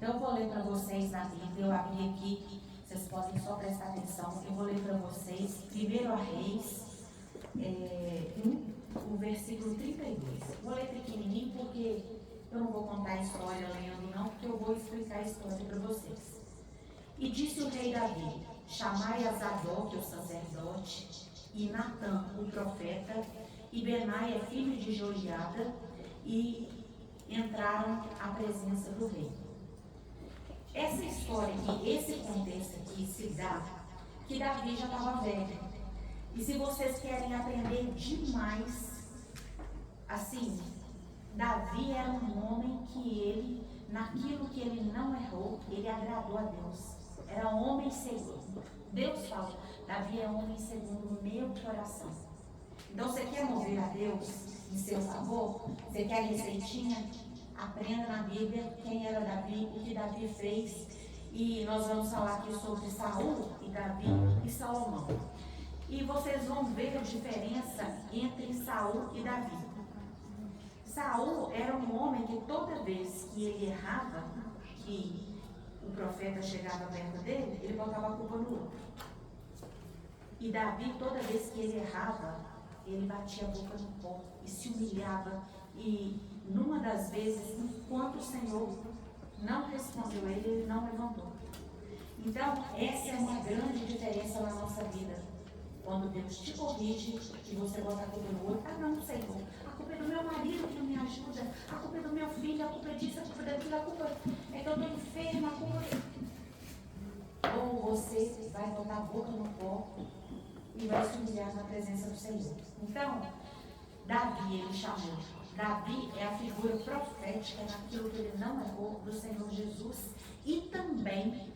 Então eu vou ler para vocês na Bíblia, eu abri aqui, vocês podem só prestar atenção, eu vou ler para vocês, 1 Reis, o versículo 32. Vou ler pequenininho porque eu não vou contar a história lendo não, porque eu vou explicar a história para vocês. E disse o rei Davi: chamai a Zadok, o sacerdote, e Natã, o profeta, e Benaia, filho de Joiada, e entraram à presença do rei. Essa história aqui, esse contexto aqui se dá que Davi já estava velho. E se vocês querem aprender demais, assim, Davi era um homem que ele, naquilo que ele não errou, ele agradou a Deus. Era homem segundo. Deus fala, Davi é homem segundo o meu coração. Então você quer mover a Deus em seu favor? Você quer receitinha? Aprenda na Bíblia quem era Davi, o que Davi fez. E nós vamos falar aqui sobre Saul e Davi e Salomão. E vocês vão ver a diferença entre Saul e Davi. Saul era um homem que toda vez que ele errava, que o profeta chegava perto dele, ele botava a culpa no outro. E Davi, toda vez que ele errava, ele batia a boca no pó e se humilhava. E numa das vezes, enquanto o Senhor não respondeu ele não levantou. Então, essa é uma grande diferença na nossa vida. Quando Deus te corrige e você bota a culpa no outro, ah não, Senhor, a culpa é do meu marido que não me ajuda, a culpa é do meu filho, a culpa é disso, a culpa é daquilo, a culpa é que eu estou enferma, a culpa é... Ou você vai botar a boca no pó e vai se humilhar na presença do Senhor. Então, Davi, ele chamou. Davi é a figura profética naquilo que ele não errou do Senhor Jesus. E também,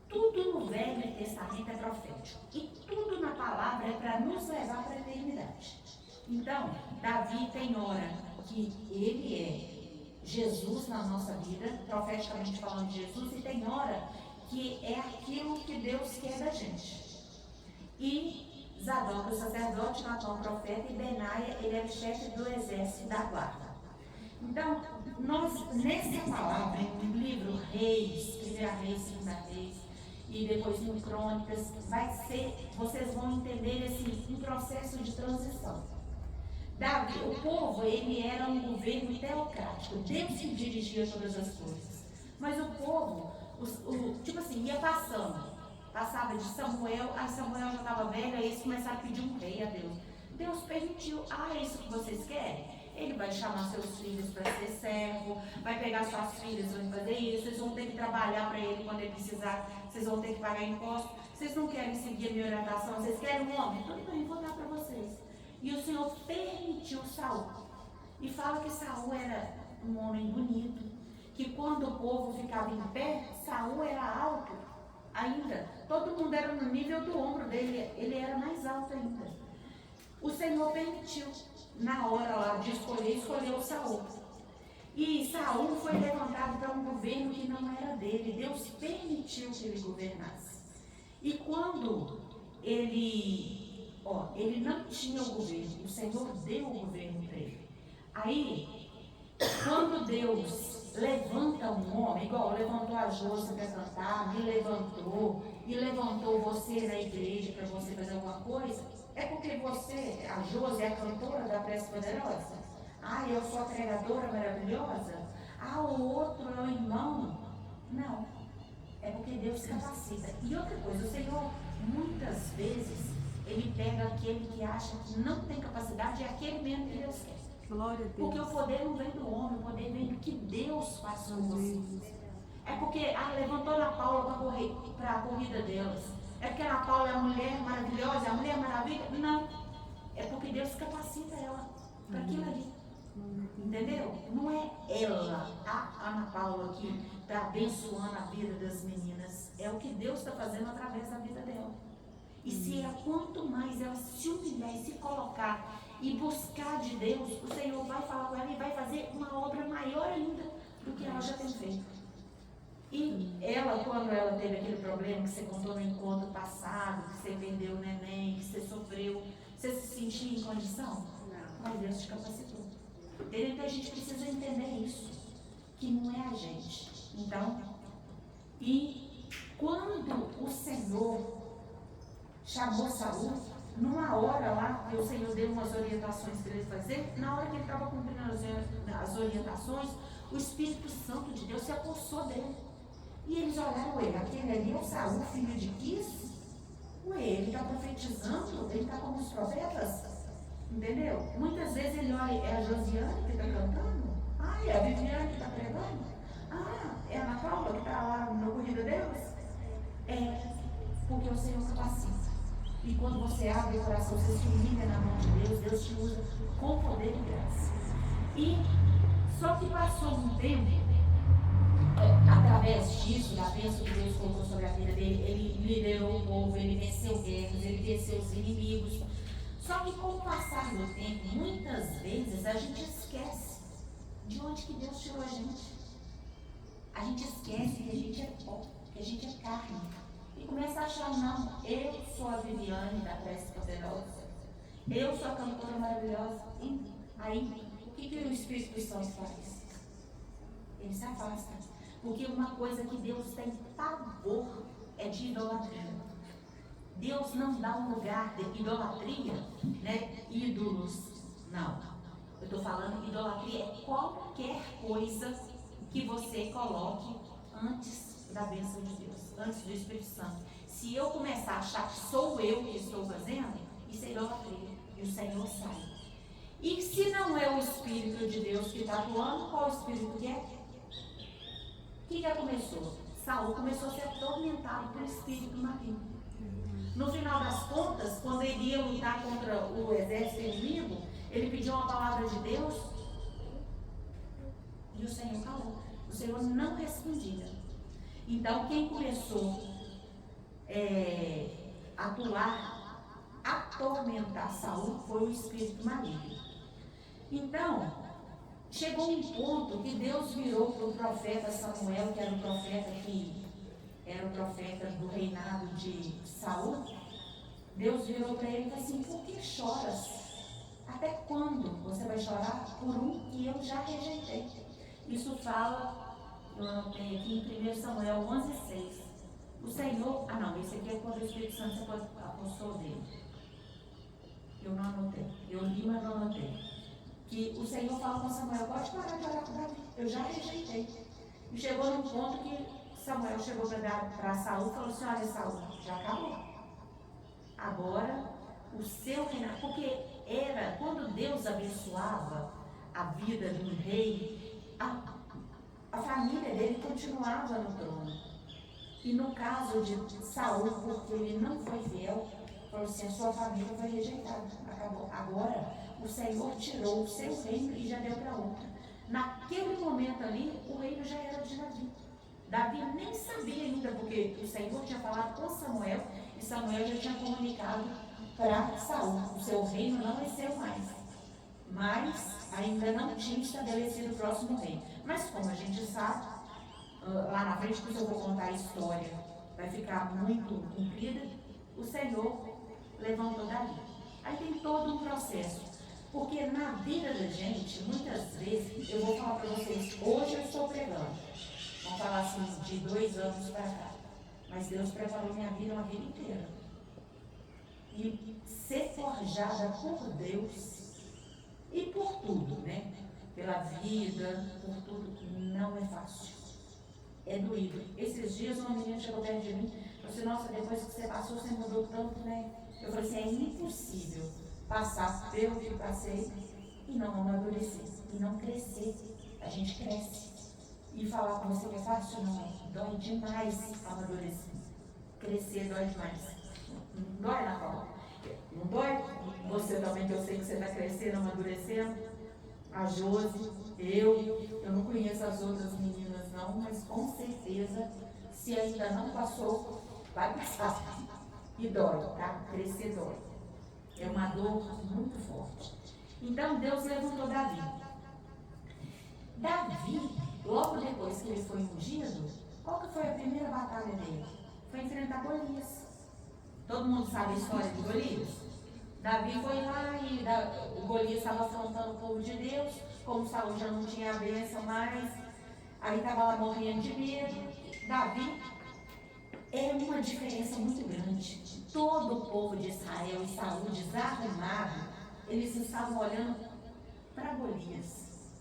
tudo no Velho Testamento é profético. E tudo na palavra é para nos levar para a eternidade. Então, Davi tem hora que ele é Jesus na nossa vida, profeticamente falando de Jesus, e tem hora que é aquilo que Deus quer da gente. E Zadok, o sacerdote, Natã, o profeta, e Benaia, ele era o chefe do exército da guarda. Então, nós, nessa palavra, no livro Reis, 1 Reis, 2 Reis, e depois no Crônicas, vai ser, vocês vão entender um processo de transição. Davi, o povo, ele era um governo teocrático, Deus que dirigia todas as coisas. Mas o povo, tipo assim, ia passando. Passava de Samuel, aí Samuel já estava velho, aí eles começaram a pedir um rei a Deus. Deus permitiu, é isso que vocês querem? Ele vai chamar seus filhos para ser servo, vai pegar suas filhas, vão fazer isso, vocês vão ter que trabalhar para ele quando ele precisar, vocês vão ter que pagar imposto, vocês não querem seguir a minha orientação, vocês querem um homem? Tudo bem, vou dar para vocês. E o Senhor permitiu Saul. E fala que Saul era um homem bonito, que quando o povo ficava em pé, Saul era alto ainda. Todo mundo era no nível do ombro dele, ele era mais alto ainda. O Senhor permitiu, na hora lá de escolheu Saul. E Saul foi levantado para um governo que não era dele. Deus permitiu que ele governasse. E quando ele não tinha o governo, o Senhor deu o governo para ele. Aí, quando Deus levanta um homem, igual levantou a Josi para cantar, me levantou, e levantou você na igreja para você fazer alguma coisa, é porque você, a Josi, é a cantora da Prece Poderosa? Eu sou a pregadora maravilhosa? O outro é o irmão? Não. É porque Deus capacita. E outra coisa, o Senhor, muitas vezes, ele pega aquele que acha que não tem capacidade, é aquele mesmo que Deus quer. Glória a Deus. Porque o poder não vem do homem, o poder vem do que Deus faz com você. É porque levantou Ana Paula para a corrida delas. É porque Ana Paula é a mulher maravilhosa, a mulher maravilha? Não. É porque Deus capacita ela para aquilo ali. Entendeu? Não é ela, a Ana Paula, que está abençoando a vida das meninas. É o que Deus está fazendo através da vida dela. E se ela, quanto mais ela se humilhar e se colocar e buscar de Deus, o Senhor vai falar com ela e vai fazer uma obra maior ainda do que ela já tem feito. E ela, quando ela teve aquele problema que você contou no encontro passado, que você vendeu o neném, que você sofreu, você se sentia em condição? Não. Mas Deus te capacitou. Então a gente precisa entender isso, que não é a gente. Então, chamou Saul, numa hora lá, que o Senhor deu umas orientações para ele fazer, na hora que ele estava cumprindo as orientações, o Espírito Santo de Deus se apossou dele. E eles olharam ele, aquele ali é o Saul, filho de Quis? Ué, ele está profetizando, ele está como os profetas, entendeu? Muitas vezes ele olha, é a Josiane que está cantando? Ah, é a Viviane que está pregando? Ah, é a Ana Paula que está lá no Corrida Deus? É, porque o Senhor capacita. E quando você abre o coração, você se humilha na mão de Deus, Deus te usa com poder e graça. E só que passou um tempo, através disso, da bênção que Deus colocou sobre a vida dele, ele liderou o povo, ele venceu guerras, ele venceu os inimigos. Só que com o passar do tempo, muitas vezes a gente esquece de onde que Deus tirou a gente. A gente esquece que a gente é pó, que a gente é carne. E começa a achar, não, eu sou a Viviane da Prece Poderosa, eu sou a cantora maravilhosa. E aí, o que o Espírito Santo faz? Ele se afasta. Porque uma coisa que Deus tem pavor é de idolatria. Deus não dá um lugar de idolatria, né? Ídolos. Não. Eu estou falando idolatria é qualquer coisa que você coloque antes da bênção de Deus, antes do Espírito Santo. Se eu começar a achar que sou eu que estou fazendo, isso é idolatria. E o Senhor sai. E se não é o Espírito de Deus que está atuando, qual o Espírito que é? O que já começou? Saul começou a ser atormentado pelo espírito maligno. No final das contas, quando ele ia lutar contra o exército inimigo, ele pediu uma palavra de Deus e o Senhor calou. O Senhor não respondia. Então, quem começou a atuar, atormentar Saul foi o espírito maligno. Então, chegou um ponto que Deus virou para o profeta Samuel, que era o profeta do reinado de Saul. Deus virou para ele e falou assim: por que choras? Até quando você vai chorar por um que eu já rejeitei? Isso fala, eu anotei aqui em 1 Samuel 11:6. O Senhor, esse aqui é quando o Espírito Santo se apossou dele. Eu não anotei, eu li, mas não anotei. Que o Senhor fala com Samuel: pode parar de orar por Davi, eu já rejeitei. E chegou num ponto que Samuel chegou para Saul e falou assim: olha, Saul, já acabou. Agora o seu reinado, porque era quando Deus abençoava a vida de um rei, a família dele continuava no trono. E no caso de Saul, porque ele não foi fiel, falou assim: a sua família foi rejeitada, acabou. Agora o Senhor tirou o seu reino e já deu para outra. Naquele momento ali, o reino já era de Davi. Davi nem sabia ainda, porque o Senhor tinha falado com Samuel, e Samuel já tinha comunicado para Saul: o seu reino não é seu mais. Mas ainda não tinha estabelecido o próximo reino. Mas como a gente sabe, lá na frente, que eu vou contar a história, vai ficar muito comprida, o Senhor levantou Davi. Aí tem todo um processo. Porque na vida da gente, muitas vezes, eu vou falar para vocês, hoje eu estou pregando, vamos falar assim, de 2 anos para cá, mas Deus preparou minha vida uma vida inteira. E ser forjada por Deus e por tudo, né? Pela vida, por tudo, não é fácil. É doído. Esses dias uma menina chegou perto de mim e falou assim: nossa, depois que você passou, você mudou tanto, né? Eu falei assim: é impossível passar pelo que passei e não amadurecer, e não crescer. A gente cresce. E falar com você que é fácil, não é. Dói demais amadurecer. Crescer dói demais. Não dói, Ana Paula? Não dói? Você também, que eu sei que você está crescendo, amadurecendo. A Josi, eu não conheço as outras meninas não, mas com certeza, se ainda não passou, vai passar. E dói, tá? Crescer dói. É uma dor muito forte. Então Deus levantou Davi. Davi, logo depois que ele foi ungido, qual que foi a primeira batalha dele? Foi enfrentar Golias. Todo mundo sabe a história de Golias? Davi foi lá e o Golias estava afrontando o povo de Deus, como Saul já não tinha a bênção mais, aí estava lá morrendo de medo. Davi é uma diferença muito grande. Todo o povo de Israel e Saul desarrumado, eles estavam olhando para Golias,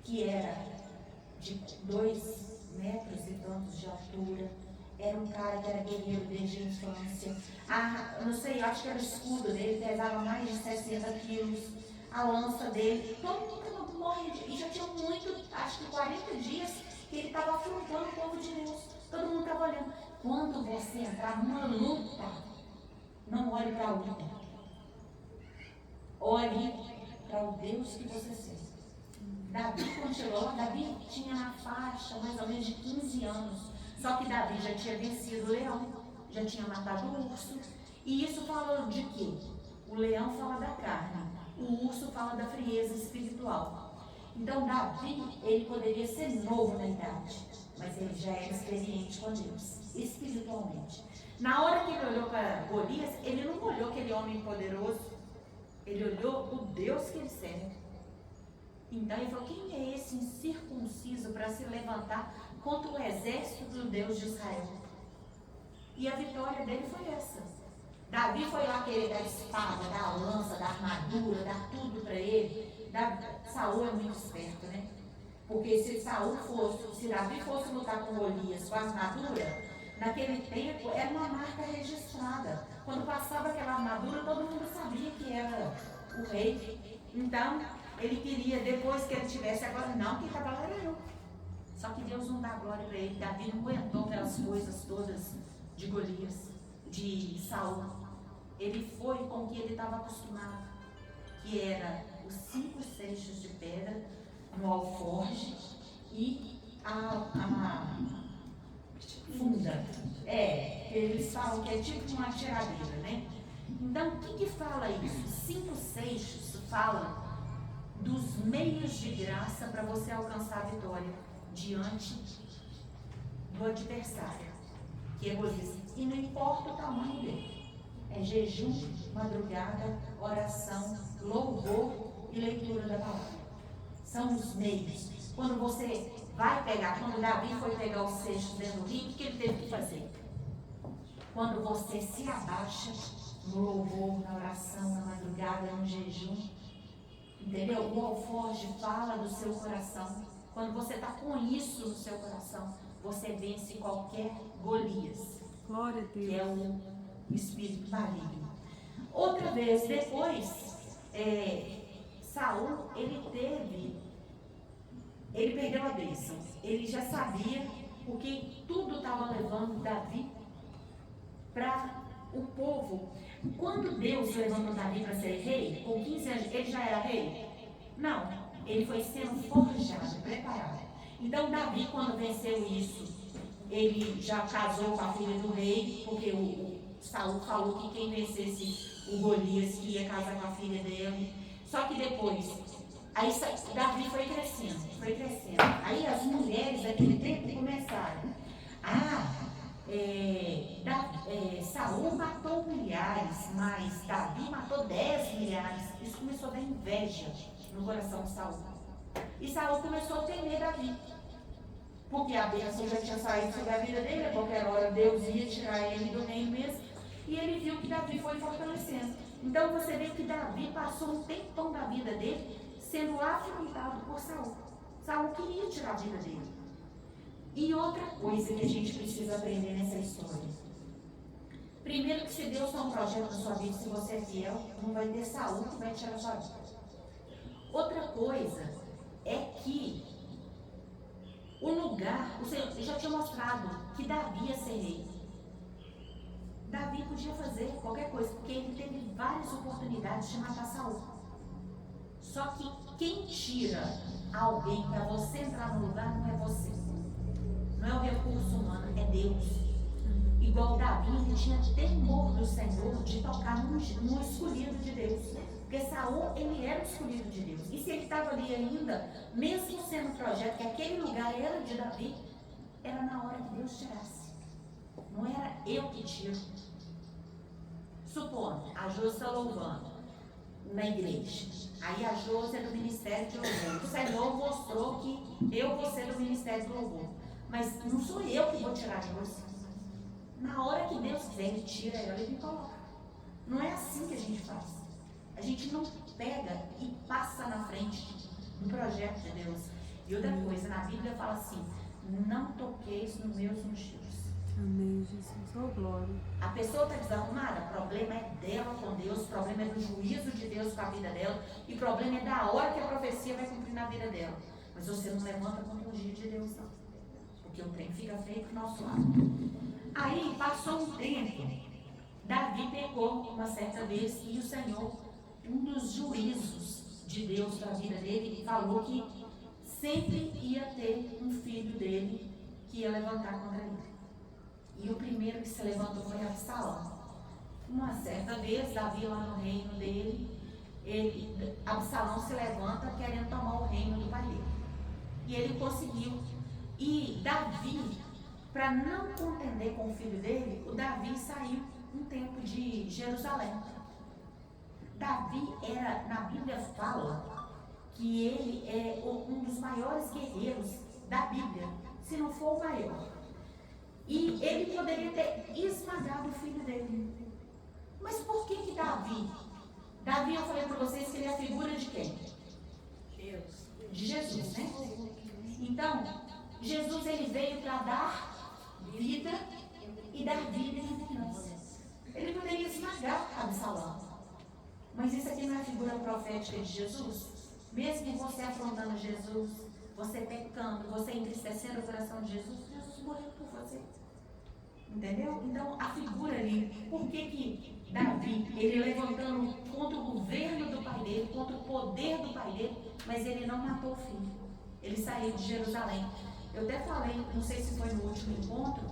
que era de 2 metros e tantos de altura. Era um cara que era guerreiro desde a infância. Não sei, eu acho que era o escudo dele, pesava mais de 60 quilos. A lança dele, todo mundo estava morrendo. E já tinha muito, acho que 40 dias, que ele estava afrontando o povo de Deus. Todo mundo estava olhando. Quando você entrar numa luta, não olhe para a luta. Olhe para o Deus que você serve. Davi, quando chegou lá, Davi tinha na faixa mais ou menos de 15 anos. Só que Davi já tinha vencido o leão, já tinha matado o urso. E isso fala de quê? O leão fala da carne, o urso fala da frieza espiritual. Então Davi, ele poderia ser novo na idade, mas ele já era experiente com Deus, espiritualmente. Na hora que ele olhou para Golias, ele não olhou aquele homem poderoso, ele olhou o Deus que ele serve. Então ele falou, quem é esse incircunciso para se levantar contra o exército do Deus de Israel? E a vitória dele foi essa. Davi foi lá querer dar espada, dar lança, dar armadura, dar tudo para ele. Saul é muito esperto, né? Porque se Davi fosse lutar com Golias com a armadura, naquele tempo era uma marca registrada. Quando passava aquela armadura, todo mundo sabia que era o rei. Então, ele queria, depois que ele tivesse agora, não, quem estava lá era eu. Só que Deus não dá glória para ele. Davi não aguentou aquelas coisas todas de Golias, de Saul. Ele foi com o que ele estava acostumado, que era os 5 seixos de pedra no alforje e a funda. Eles falam que é tipo uma tiradeira, né? Então, o que fala isso? 5 seixos fala dos meios de graça para você alcançar a vitória diante do adversário, que é Golias. E não importa o tamanho dele. É jejum, madrugada, oração, louvor e leitura da palavra. São os meios. Quando você vai pegar, quando Davi foi pegar os seixos dentro do rio, o que ele teve que fazer? Quando você se abaixa no louvor, na oração, na madrugada, no jejum, entendeu? O alforje fala do seu coração. Quando você está com isso no seu coração, você vence qualquer Golias. Glória a Deus. Que é o espírito maligno. Outra vez, depois, Saul, ele perdeu a bênção. Ele já sabia, porque tudo estava levando Davi para o povo. Quando Deus levantou Davi para ser rei, com 15 anos, ele já era rei? Não, ele foi sendo forjado, preparado. Então Davi, quando venceu isso, ele já casou com a filha do rei, porque o Saul falou que quem vencesse o Golias que ia casar com a filha dele. Só que depois, aí Davi foi crescendo. Aí as mulheres daquele tempo começaram. Saul matou milhares, mas Davi matou 10 milhares. Isso começou a dar inveja no coração de Saul. E Saul começou a temer Davi. Porque a bênção já tinha saído sobre a vida dele, a qualquer hora Deus ia tirar ele do reino mesmo. E ele viu que Davi foi fortalecendo. Então você vê que Davi passou um tempão da vida dele sendo afrontado por Saul. Saul queria tirar a vida dele. E outra coisa que a gente precisa aprender nessa história. Primeiro que se Deus tem um projeto na sua vida, se você é fiel, não vai ter Saul que vai tirar a sua vida. Outra coisa é que o lugar, o Senhor já tinha mostrado que Davi ia ser rei. Davi podia fazer qualquer coisa, porque ele teve várias oportunidades de matar Saul. Só que quem tira alguém para você entrar no lugar não é você. Não é o recurso humano, é Deus. Igual Davi, ele tinha temor do Senhor de tocar no escolhido de Deus. Porque Saul, ele era o escolhido de Deus. E se ele estava ali ainda, mesmo sendo projeto, que aquele lugar era de Davi, era na hora que Deus tirasse. Não era eu que tiro. Supondo, a Josi está louvando na igreja. Aí a Josi é do Ministério de Louvor. O Senhor mostrou que eu vou ser do Ministério de Louvor. Mas não sou eu que vou tirar a Josi. Na hora que Deus quiser, Ele tira ela e me coloca. Não é assim que a gente faz. A gente não pega e passa na frente do projeto de Deus. E outra coisa, na Bíblia fala assim: não toqueis nos meus ungidos. Amém, Jesus. Oh, glória. A pessoa está desarrumada, o problema é dela com Deus, o problema é do juízo de Deus com a vida dela, e o problema é da hora que a profecia vai cumprir na vida dela. Mas você não levanta contra o ungido de Deus, não. Porque o trem fica feio pro nosso lado. Aí passou um tempo, Davi pegou uma certa vez, e o Senhor, um dos juízos de Deus para a vida dele, falou que sempre ia ter um filho dele que ia levantar contra ele. E o primeiro que se levantou foi Absalão. Uma certa vez, Davi lá no reino dele, Absalão se levanta querendo tomar o reino do pai dele. E ele conseguiu. E Davi, para não contender com o filho dele, o Davi saiu um tempo de Jerusalém. Davi era, na Bíblia fala, que ele é um dos maiores guerreiros da Bíblia, se não for o maior. E ele poderia ter esmagado o filho dele. Mas por que Davi? Davi, eu falei para vocês que ele é a figura de quem? Deus. De Jesus, né? Então, Jesus ele veio para dar vida e dar vida em abundância. Ele poderia esmagar Absalão. Mas isso aqui não é a figura profética de Jesus? Mesmo você afrontando Jesus, você pecando, você entristecendo o coração de Jesus, Jesus morreu por você. Entendeu? Então, a figura ali, por que Davi, ele levantando contra o governo do pai dele, contra o poder do pai dele, mas ele não matou o filho. Ele saiu de Jerusalém. Eu até falei, não sei se foi no último encontro,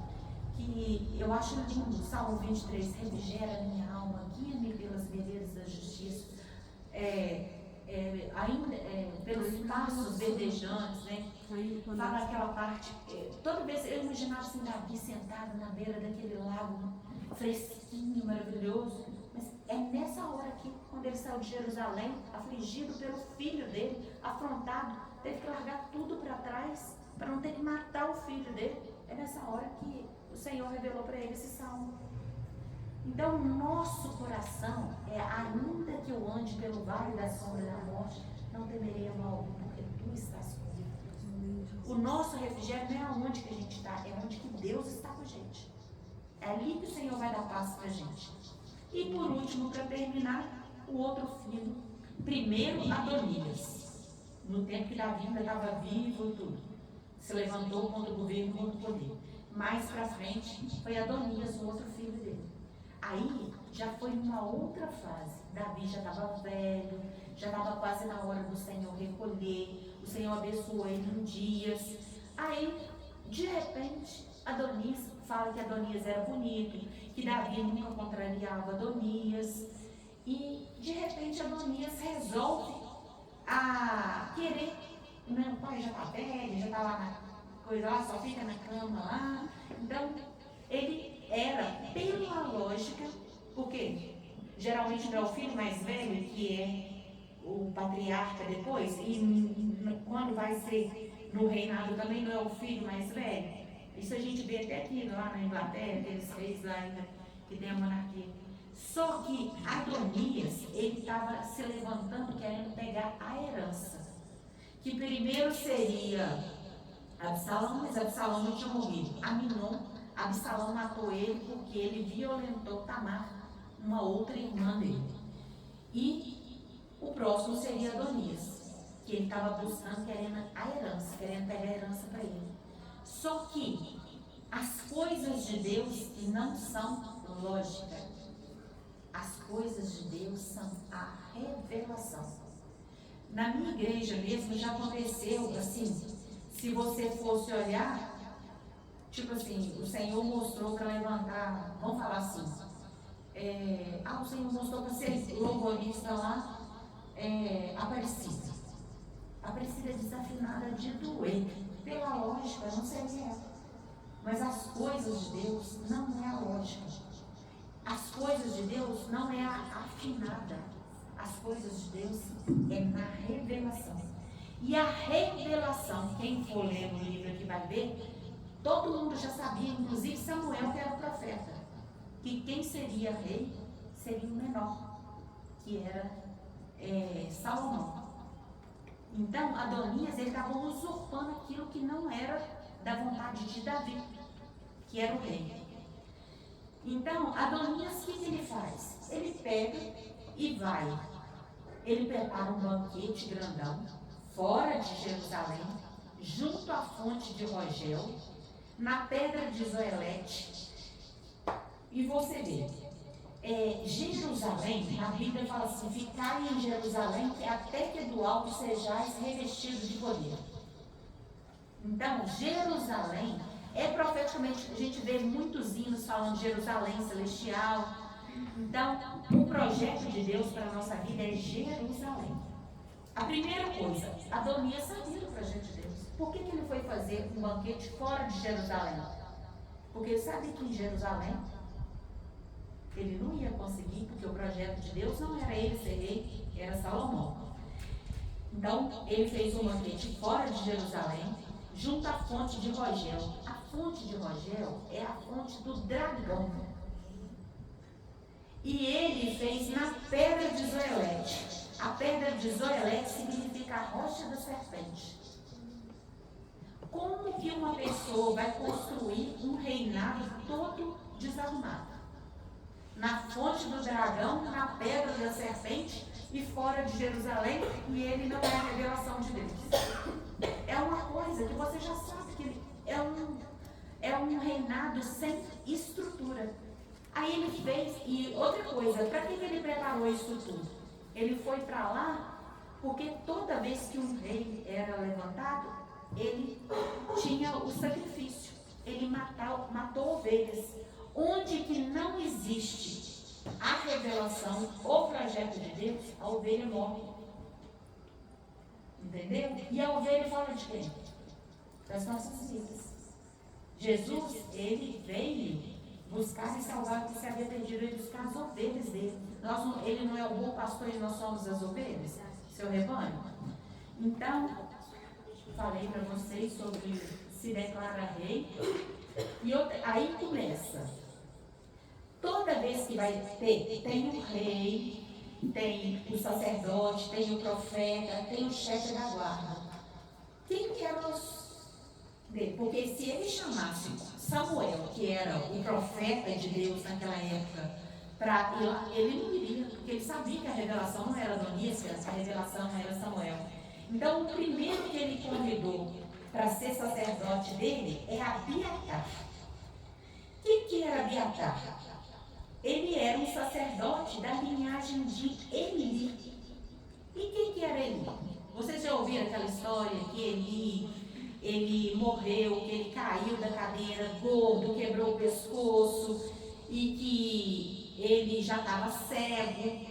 que eu acho lindo, Salmo 23, refrigera minha alma, guia-me pelas veredas da justiça, pelos passos verdejantes, né? Fala aquela parte, toda vez eu imaginava assim, Davi sentado na beira daquele lago, fresquinho, maravilhoso, mas é nessa hora que, quando ele saiu de Jerusalém, afligido pelo filho dele, afrontado, teve que largar tudo para trás, para não ter que matar o filho dele. É nessa hora que o Senhor revelou para ele esse salmo. Então, o nosso coração é: ainda que eu ande pelo vale da sombra da morte, não temerei mal algum, porque tu estás comigo. O nosso refrigério não é aonde que a gente está, é onde que Deus está com a gente. É ali que o Senhor vai dar paz para a gente. E por último, para terminar, o outro filho. Primeiro, Adonias. No tempo que Davi ainda estava vivo e tudo. Se levantou contra o governo, contra o poder. Mais para frente, foi Adonias, o outro filho dele. Aí, já foi uma outra fase. Davi já estava velho, já estava quase na hora do Senhor recolher. O Senhor abençoou ele em dias. Aí, de repente, Adonias fala que Adonias era bonito, que Davi nunca contrariava Adonias. E, de repente, Adonias resolve a querer. Meu pai já está velho, já está lá na coisa lá, só fica na cama lá. Então, ele era, pela lógica, porque geralmente não é o filho mais velho que é o patriarca depois, e quando vai ser no reinado também não é o filho mais velho. Isso a gente vê até aqui lá na Inglaterra, aqueles reis lá ainda que tem a monarquia. Só que Adonias, ele estava se levantando querendo pegar a herança, que primeiro seria Absalão, mas Absalão não tinha morrido. Aminon, Absalão matou ele porque ele violentou Tamar, uma outra irmã dele. E o próximo seria Adonias, que ele estava buscando, querendo a herança, querendo pegar a herança para ele. Só que as coisas de Deus não são lógica. As coisas de Deus são a revelação. Na minha igreja mesmo já aconteceu assim, se você fosse olhar, tipo assim, o Senhor mostrou para levantar, vamos falar assim, o Senhor mostrou para ser louvorista lá, Aparecida. Aparecida desafinada de doer. Pela lógica, não seria. Mas as coisas de Deus não é a lógica. As coisas de Deus não é a afinada. As coisas de Deus é na revelação. E a revelação, quem for ler no livro aqui vai ver, Todo mundo já sabia, inclusive Samuel, que era o profeta, que quem seria rei seria o menor, que era Salomão. Então, Adonias, ele estava usurpando aquilo que não era da vontade de Davi, que era o rei. Então, Adonias, o que ele faz? Ele pega e vai. Ele prepara um banquete grandão, fora de Jerusalém, junto à fonte de Rogel, na pedra de Zoelete. E você vê, Jerusalém, na Bíblia fala assim, ficai em Jerusalém, que até que do alto sejais revestidos de poder. Então, Jerusalém, profeticamente, a gente vê muitos hinos falando de Jerusalém celestial. Então, o projeto de Deus para a nossa vida é Jerusalém. A primeira coisa, Adonias sabia do projeto de Deus. Por que ele foi fazer um banquete fora de Jerusalém? Porque ele sabia que em Jerusalém ele não ia conseguir, porque o projeto de Deus não era ele ser rei, era Salomão. Então, ele fez um banquete fora de Jerusalém, junto à fonte de Rogel. A fonte de Rogel é a fonte do dragão. E ele fez na pedra de Zoelete. A pedra de Zoelete significa a rocha da serpente. Como que uma pessoa vai construir um reinado todo desarrumado? Na fonte do dragão, na pedra da serpente e fora de Jerusalém, e ele não é a revelação de Deus. É uma coisa que você já sabe que ele é um reinado sem estrutura. Aí ele fez, e outra coisa, para que ele preparou isso tudo? Ele foi para lá porque toda vez que um rei era levantado, ele tinha o sacrifício, ele matou ovelhas. Onde que não existe a revelação, o projeto de Deus, a ovelha morre. Entendeu? E a ovelha fala de quem? Das nossas vidas. Jesus, ele veio buscar e salvar o que se havia perdido e buscar as ovelhas dele. Ele não é o bom pastor e nós somos as ovelhas, seu rebanho. Então, falei para vocês sobre se declara rei. E aí começa. Toda vez que vai ter, tem o rei, tem o sacerdote, tem o profeta, tem o chefe da guarda. Quem que eram os dele? Porque se ele chamasse Samuel, que era o profeta de Deus naquela época, para ir lá, ele não iria, porque ele sabia que a revelação não era Adonias, a revelação era Samuel. Então, o primeiro que ele convidou para ser sacerdote dele é Abiatar. Quem que era Abiatar? Ele era um sacerdote da linhagem de Eli. E quem que era Eli? Vocês já ouviram aquela história que ele morreu, que ele caiu da cadeira gordo, quebrou o pescoço e que ele já estava cego.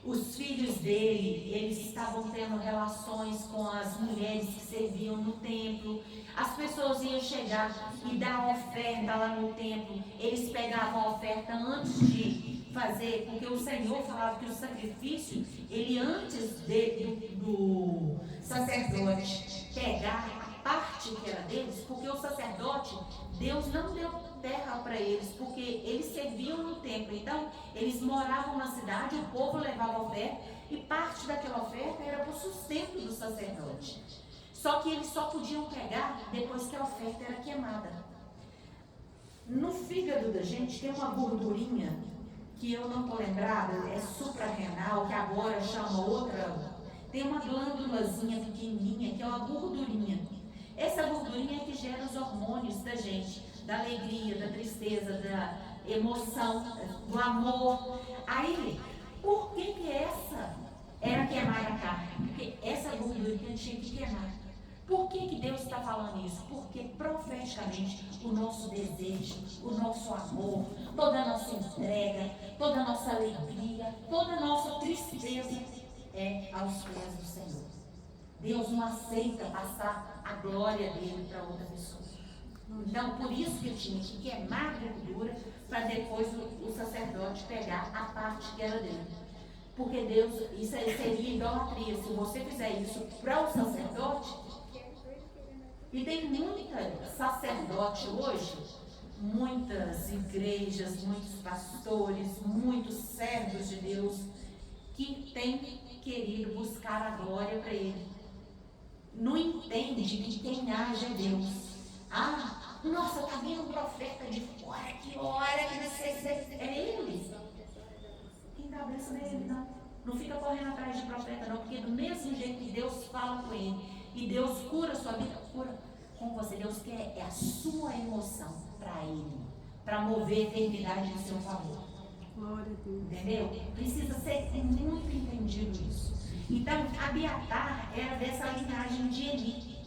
Os filhos dele, eles estavam tendo relações com as mulheres que serviam no templo. As pessoas iam chegar e dar oferta lá no templo. Eles pegavam a oferta antes de fazer, porque o Senhor falava que o sacrifício, ele antes do sacerdote pegar a parte que era deles, porque o sacerdote, Deus não deu terra para eles, porque eles serviam no templo. Então, eles moravam na cidade, o povo levava oferta e parte daquela oferta era para o sustento do sacerdote. Só que eles só podiam pegar depois que a oferta era queimada. No fígado da gente tem uma gordurinha que eu não estou lembrada, é suprarrenal, que agora chama outra. Tem uma glândulazinha pequenininha que é uma gordurinha. Essa gordurinha é que gera os hormônios da gente, da alegria, da tristeza, da emoção, do amor. Aí, por que essa era queimar a carne? Porque essa gordura tinha que queimar. Por que Deus está falando isso? Porque profeticamente o nosso desejo, o nosso amor, toda a nossa entrega, toda a nossa alegria, toda a nossa tristeza é aos pés do Senhor. Deus não aceita passar a glória dele para outra pessoa. Então, por isso que ele tinha que queimar a gordura para depois o sacerdote pegar a parte que era dele. Porque Deus, isso seria idolatria. Se você fizer isso para o sacerdote, E tem muita sacerdote hoje, muitas igrejas, muitos pastores, muitos servos de Deus que têm querido buscar a glória para Ele. Não entende que quem age é Deus. Ah, nossa, está vindo um profeta de fora, que hora, que necessidade. É Ele. Quem dá a bênção é Ele, não. Não fica correndo atrás de profeta, não, porque do mesmo jeito que Deus fala com ele e Deus cura a sua vida, cura com você. Deus quer é a sua emoção para Ele, para mover a eternidade em seu favor. Glória a Deus. Entendeu? Precisa ser muito entendido isso. Então, Abiatar era dessa linhagem de Eli.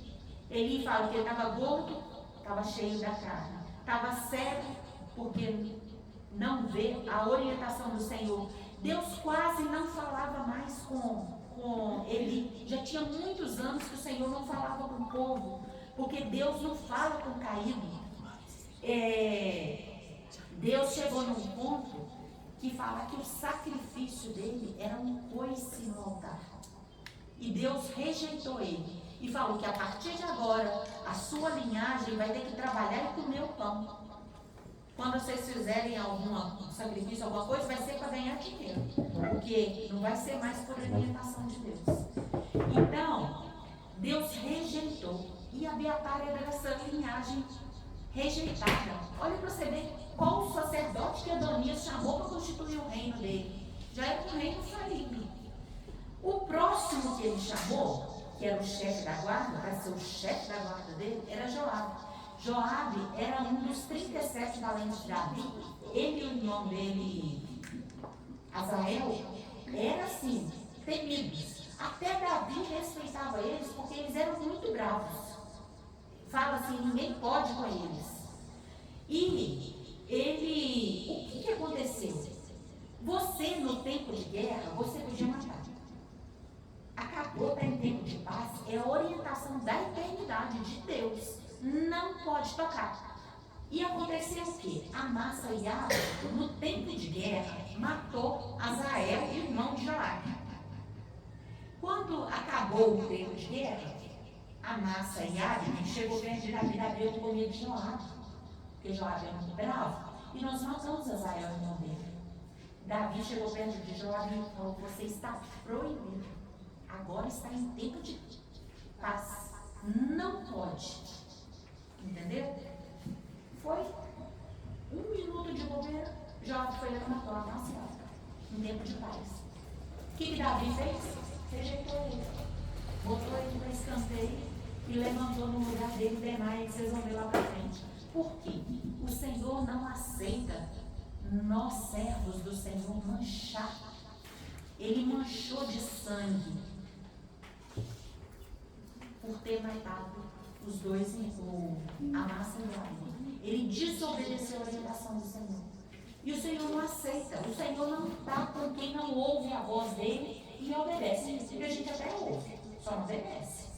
Eli fala que ele estava gordo, estava cheio da carne. Estava cego, porque não vê a orientação do Senhor. Deus quase não falava mais com Eli. Já tinha muitos anos que o Senhor não falava com o povo, porque Deus não fala com caído. Deus chegou num ponto que fala que o sacrifício dele era um coice no altar. E Deus rejeitou ele e falou que a partir de agora a sua linhagem vai ter que trabalhar e comer o pão. Quando vocês fizerem algum sacrifício, alguma coisa, vai ser para ganhar dinheiro, porque não vai ser mais por orientação de Deus. Então, Deus rejeitou, e Abiatar era dessa linhagem rejeitada. Olha para você ver qual o sacerdote que Adonias chamou para constituir o reino dele. Já era um reino falido. O próximo que ele chamou, que era o chefe da guarda, para ser o chefe da guarda dele, era Joabe. Joabe era um dos 37 valentes de Davi. Ele e o irmão dele, Azael, eram assim, temidos. Até Davi respeitava eles, porque eles eram muito bravos. Fala assim, ninguém pode com eles. E ele, o que aconteceu? Você, no tempo de guerra, você podia matar. Acabou, está em tempo de paz, é a orientação da eternidade de Deus. Não pode tocar. E aconteceu o quê? Amasa e Iabe, no tempo de guerra, matou Azael, irmão de Joabe. Quando acabou o tempo de guerra, Amasa e Iabe chegou perto de Davi, Davi com medo de Joabe, porque Joabe era muito bravo, e nós matamos Azael, irmão dele. Davi chegou perto de Joabe e falou: você está proibido. Agora está em tempo de paz. Não pode. Entendeu? Foi 1 minuto de bobeira, Joabe foi levantar a nossa em tempo de paz. O que Davi fez? Rejeitou ele. Botou ele para escanteio e levantou no lugar dele Benai, que vocês vão ver lá para frente. Por quê? O Senhor não aceita nós, servos do Senhor, manchar. Ele manchou de sangue por ter matado os dois, Amasa e Joabe. Ele desobedeceu a orientação do Senhor. E o Senhor não aceita. O Senhor não está com quem não ouve a voz dele e obedece. Porque a gente até ouve, só não obedece.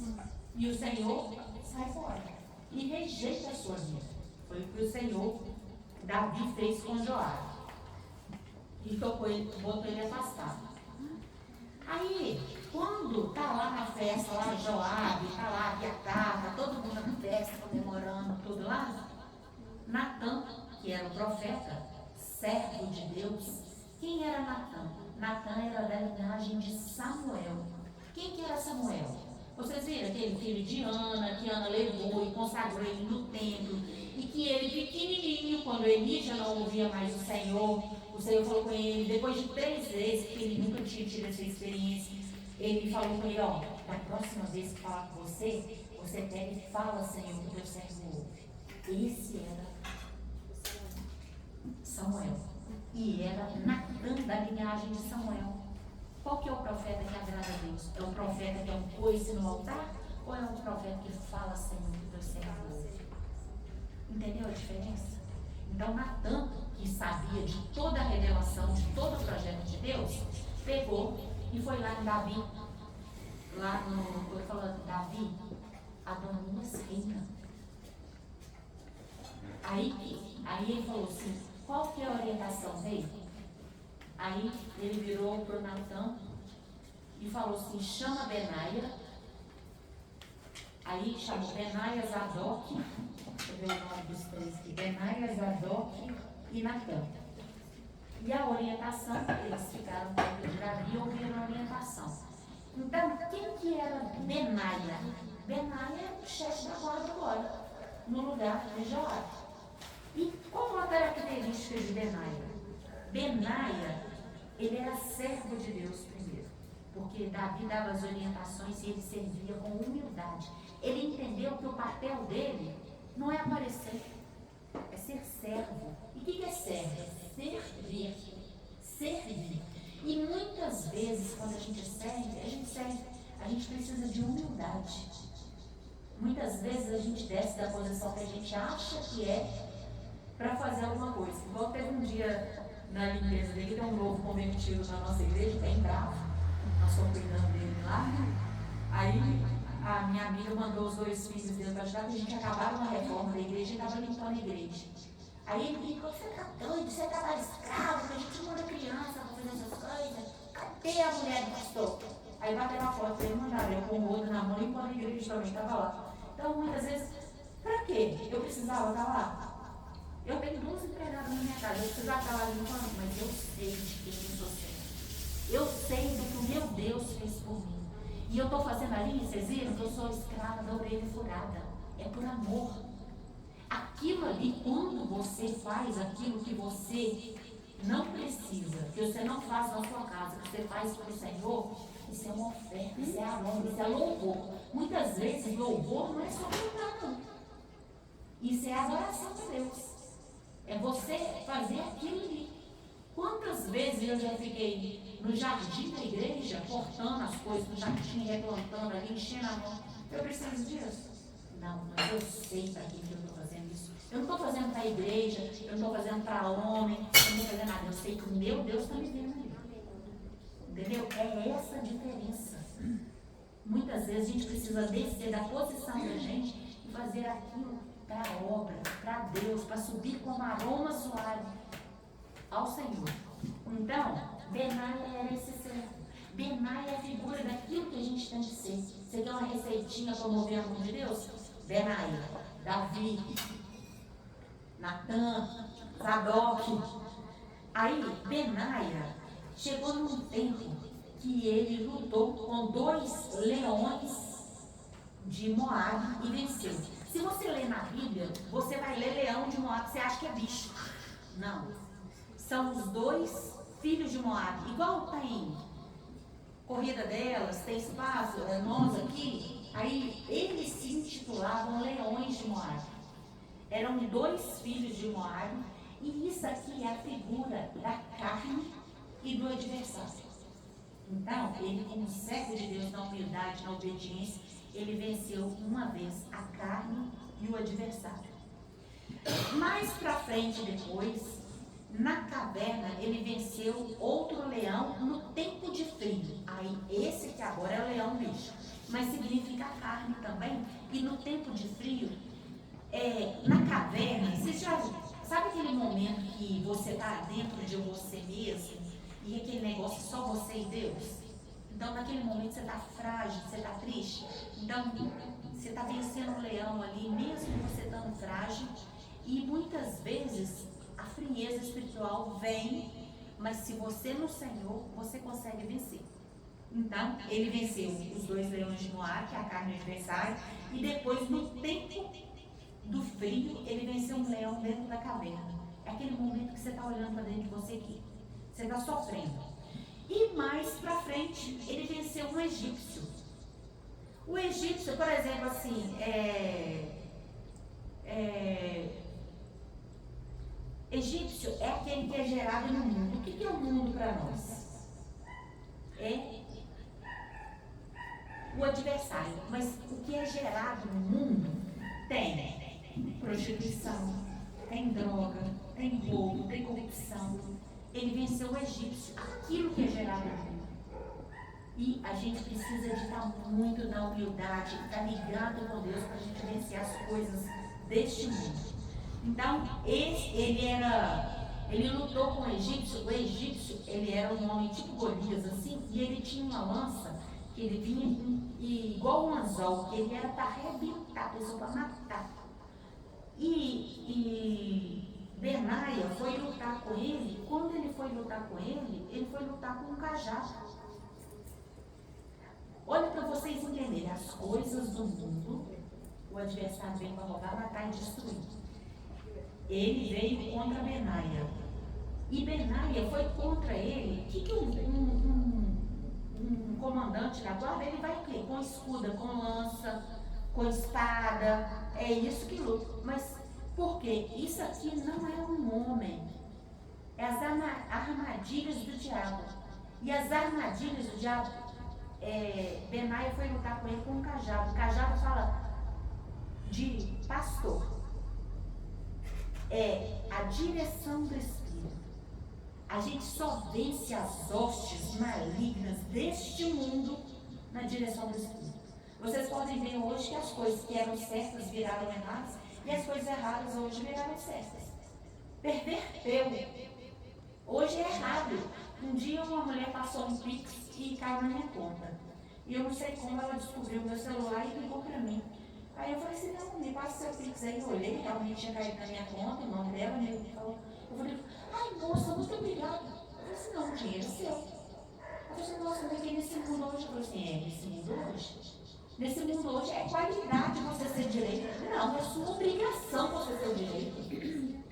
E o Senhor sai fora e rejeita a sua vida. Foi o que o Senhor, Davi, fez com Joabe. E botou ele afastado. Aí, quando está lá na festa, lá Joabe, está lá Abiatar, está todo mundo na festa, comemorando tudo lá, Natã, que era o profeta, servo de Deus. Quem era Natã? Natã era da linhagem de Samuel. Quem que era Samuel? Vocês viram aquele filho de Ana, que Ana levou e consagrou ele no templo, e que ele pequenininho, quando Eli já não ouvia mais o Senhor falou com ele, depois de 3 vezes, que ele nunca tinha tido essa experiência, ele falou com ele: ó, da próxima vez que falar com você, você pega e fala, Senhor, que o teu servo ouve. Esse era Samuel. E era Natã, da linhagem de Samuel. Qual que é o profeta que agrada a Deus? É o profeta que é um coice no altar? Ou é um profeta que fala, Senhor, que o teu servo ouve? Entendeu a diferença? Então, Natã, que sabia de toda a revelação, de todo o projeto de Deus, pegou e foi lá em Davi. Lá no, eu falando, Davi, Adonias reina. Aí ele falou assim: qual que é a orientação dele? Aí ele virou para o Natã e falou assim: chama Benaia, Aí chamou Benaia, Zadok, deixa eu ver o nome dos três aqui, Benaia, Zadok e Natã. E a orientação, eles ficaram perto de Davi e ouviram a orientação. Então, quem que era Benaia? Benaia era o chefe da guarda agora, no lugar de Joabe. E qual a característica de Benaia? Benaia, ele era servo de Deus primeiro, porque Davi dava as orientações e ele servia com humildade. Ele entendeu que o papel dele não é aparecer, é ser servo. E o que é servo? É servir. Servir. E muitas vezes, quando a gente serve, a gente precisa de humildade. Muitas vezes a gente desce da posição que a gente acha que é para fazer alguma coisa. Igual teve um dia na limpeza dele, tem um novo convertido na nossa igreja, bem bravo. Nós estamos cuidando dele lá. Aí a minha amiga mandou os 2 filhos dele para ajudar, porque a gente acabava uma reforma da igreja e estava limpando a igreja. Aí ele ficou, você tá doido, você trabalha escravo, a gente manda criança para fazer essas coisas. Cadê a mulher do pastor? Aí bateu uma foto dele, mandaram eu com o rodo na mão, limpando a igreja também, estava lá. Então muitas vezes, para quê? Eu precisava estar lá. Eu tenho 2 empregados na minha casa, eu precisava estar lá limpando, mas eu sei de quem eu sou servo. Eu sei do que o meu Deus fez por mim. E eu estou fazendo ali, vocês viram que eu sou escrava da orelha furada. É por amor. Aquilo ali, quando você faz aquilo que você não precisa, que você não faz na sua casa, que você faz para o Senhor, isso é uma oferta, isso é amor, isso é louvor. Muitas vezes louvor não é só cantar, não. Isso é adoração a Deus. É você fazer aquilo ali. Quantas vezes eu já fiquei no jardim da igreja, cortando as coisas no jardim, replantando ali, enchendo a mão. Eu preciso disso? Não, mas eu sei para quem que eu estou fazendo isso. Eu não estou fazendo para a igreja, eu não estou fazendo para homem, eu não estou fazendo nada. Eu sei que o meu Deus está me vendo ali. Entendeu? É essa a diferença. Muitas vezes a gente precisa descer da posição da gente e fazer aquilo para a obra, para Deus, para subir como aroma suave ao Senhor. Então, Benaia era esse servo. Benaia é a figura daquilo que a gente tem que ser. Você quer uma receitinha para mover a mão de Deus? Benaia, Davi, Natã, Zadok. Aí, Benaia chegou num tempo que ele lutou com 2 leões de Moabe e venceu. Se você ler na Bíblia, você vai ler leão de Moabe, você acha que é bicho. Não. São os 2 filhos de Moabe. Igual tem corrida delas, tem espaço, nós aqui. Aí eles se intitulavam leões de Moabe. Eram 2 filhos de Moabe. E isso aqui é a figura da carne e do adversário. Então, ele, como servo de Deus, na humildade, na obediência, ele venceu uma vez a carne e o adversário. Mais para frente depois, na caverna, ele venceu outro leão no tempo de frio. Aí, esse que agora é o leão bicho, mas significa carne também. E no tempo de frio, na caverna, você já sabe aquele momento que você está dentro de você mesmo e aquele negócio só você e Deus? Então, naquele momento você está frágil, você está triste. Então, você está vencendo um leão ali, mesmo você estando frágil. E muitas vezes a frieza espiritual vem, mas se você no Senhor, você consegue vencer. Então, ele venceu os 2 leões de Moabe, que é a carne do adversário, e depois, no tempo do frio, ele venceu um leão dentro da caverna. É aquele momento que você está olhando para dentro de você aqui. Você está sofrendo. E mais para frente, ele venceu um egípcio. O egípcio, por exemplo, assim, egípcio é aquele que é gerado no mundo. O que é o mundo para nós? É o adversário. Mas o que é gerado no mundo tem prostituição, tem droga, tem roubo, tem corrupção. Ele venceu o egípcio, aquilo que é gerado no mundo. E a gente precisa de estar muito na humildade, estar ligado com Deus para a gente vencer as coisas deste mundo. Então, ele lutou com o egípcio, ele era um homem tipo Golias, assim, e ele tinha uma lança que ele vinha e igual um anzol, que ele era para arrebentar a pessoa, para matar. E Benaia foi lutar com ele. Quando ele foi lutar com ele foi lutar com um cajado. Olha para vocês entenderem, as coisas do mundo, o adversário vem para roubar, matar e destruir. Ele veio contra Benaia. E Benaia foi contra ele. O que um comandante da guarda, ele vai o quê? Com escudo, com lança, com espada. É isso que luta. Mas por quê? Isso aqui não é um homem. É as armadilhas do diabo. E as armadilhas do diabo, Benaia foi lutar com ele com um cajado. O cajado fala de pastor. É a direção do Espírito. A gente só vence as hostes malignas deste mundo na direção do Espírito. Vocês podem ver hoje que as coisas que eram certas viraram erradas e as coisas erradas hoje viraram certas. Perverteu. Hoje é errado. Um dia uma mulher passou um Pix e caiu na minha conta. E eu não sei como ela descobriu o meu celular e ligou para mim. Aí eu falei assim, não, me passa seu Pix aí. Eu olhei, realmente tinha caído na minha conta, o nome dela, me falou. Eu falei, ai moça, muito obrigada. Eu falei assim, não, o dinheiro é seu. Eu falei assim, nossa, mas aqui nesse mundo hoje? Eu falei assim, nesse mundo hoje? Nesse mundo hoje é qualidade você ser direito. Não, é sua obrigação você ser direito.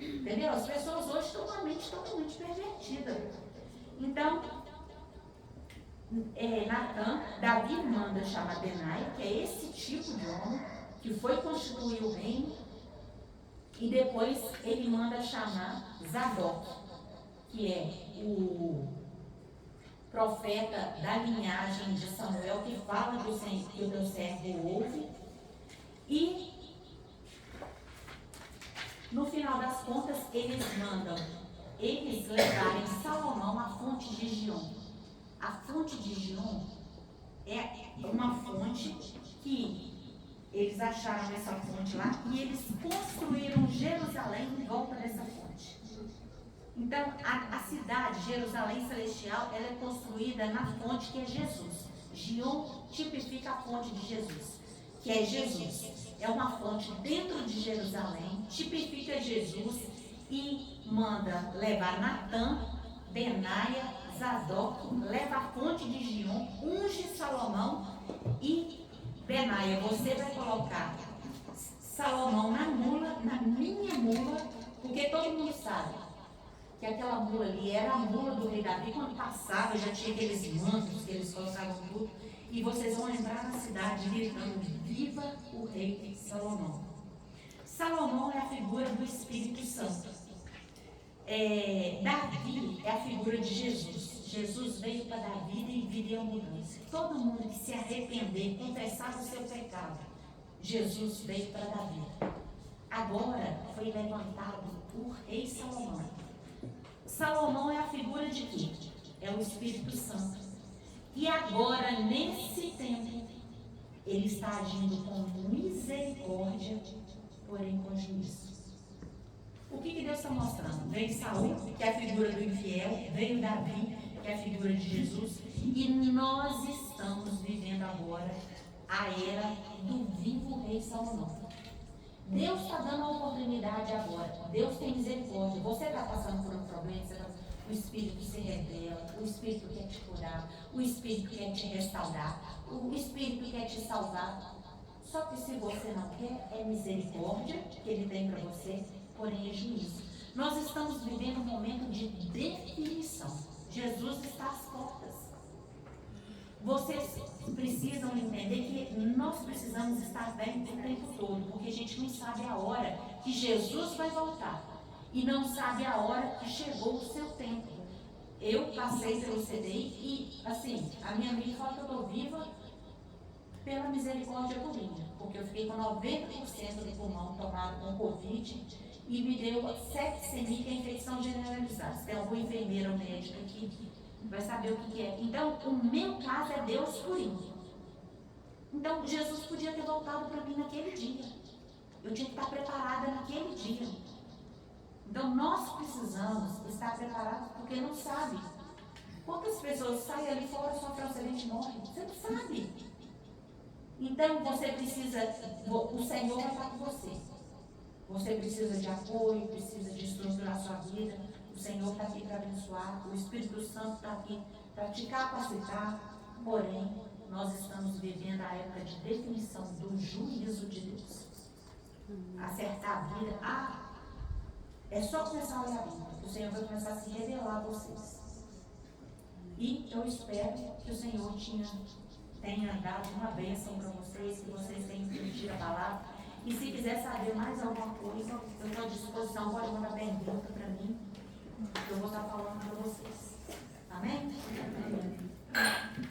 Entendeu? As pessoas hoje estão com a mente totalmente pervertida. Então, Natan, Davi manda chamar Benaia, que é esse tipo de homem, que foi constituir o reino, e depois ele manda chamar Zadok, que é o profeta da linhagem de Samuel, que fala que o teu servo ouve. E no final das contas, eles levarem Salomão à fonte de Gion. A fonte de Gion é uma fonte que eles acharam essa fonte lá e eles construíram Jerusalém em volta dessa fonte. Então, a cidade, Jerusalém Celestial, ela é construída na fonte que é Jesus. Gion tipifica a fonte de Jesus, que é Jesus. É uma fonte dentro de Jerusalém, tipifica Jesus e manda levar Natan, Benaia, Zadok, leva a fonte de Gion, unge Salomão e Benaia, você vai colocar Salomão na minha mula, porque todo mundo sabe que aquela mula ali era a mula do rei Davi. Quando passava, já tinha aqueles mantos que eles colocavam tudo. E vocês vão lembrar na cidade gritando, viva o rei Salomão. Salomão é a figura do Espírito Santo. Davi é a figura de Jesus. Jesus veio para dar vida e vida e abundância. Todo mundo que se arrepender, confessar o seu pecado, Jesus veio para dar vida. Agora foi levantado o rei Salomão. Salomão é a figura de quê? É o Espírito Santo. E agora, nesse tempo, ele está agindo com misericórdia, porém com juízo. O que Deus está mostrando? Veio Saul, que é a figura do infiel, veio Davi, que é a figura de Jesus, e nós estamos vivendo agora a era do vivo rei Salomão. Deus está dando a oportunidade agora. Deus tem misericórdia. Você está passando por um problema, o Espírito se revela, o Espírito quer te curar, o Espírito quer te restaurar, o Espírito quer te salvar. Só que se você não quer, é misericórdia que Ele tem para você, porém é juízo. Nós estamos vivendo um momento de definição. Jesus está às portas. Vocês precisam entender que nós precisamos estar bem o tempo todo, porque a gente não sabe a hora que Jesus vai voltar e não sabe a hora que chegou o seu tempo. Eu passei pelo CDI e, assim, a minha amiga fala que eu estou viva pela misericórdia divina, porque eu fiquei com 90% do pulmão tomado com Covid e me deu septicemia, que é infecção generalizada. Se tem algum enfermeiro ou médico aqui, vai saber o que é. Então, o meu caso é Deus purinho. Então, Jesus podia ter voltado para mim naquele dia. Eu tinha que estar preparada naquele dia. Então, nós precisamos estar preparados, porque não sabe. Quantas pessoas saem ali fora, sofrem um acidente e morrem? Você não sabe. Então você precisa, o Senhor vai estar com você. Você precisa de apoio, precisa de estruturar sua vida. O Senhor está aqui para abençoar, o Espírito Santo está aqui para te capacitar. Porém, nós estamos vivendo a época de definição do juízo de Deus. Acertar a vida. É só começar a olhar a Bíblia. O Senhor vai começar a se revelar a vocês. E eu espero que o Senhor tenha dado uma bênção para vocês, que vocês tenham entendido a palavra. E se quiser saber mais alguma coisa, eu estou à disposição. Pode mandar pergunta para mim. Eu vou estar falando para vocês. Amém? Amém.